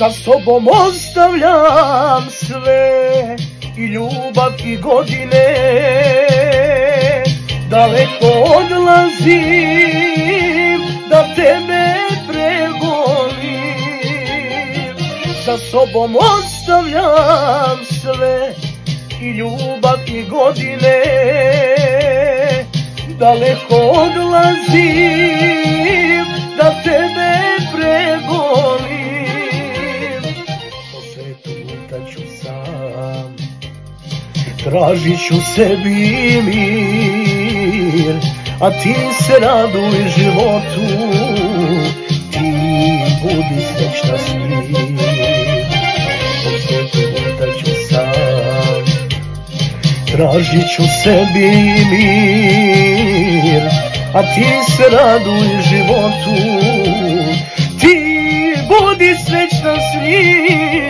Za sobom ostavljam sve, i ljubav i godine, daleko odlazim da tebe pregolim. Za sobom ostavljam sve, i ljubav i godine, daleko odlazim da tebe pregolim. Po svetu lutaću sam, tražit ću sebi mir, a ti se raduj životu, ti budi srećna s njim. Po svetu lutaću sam, tražit ću sebi mir, a ti se raduj životu, ti budi srećna s njim.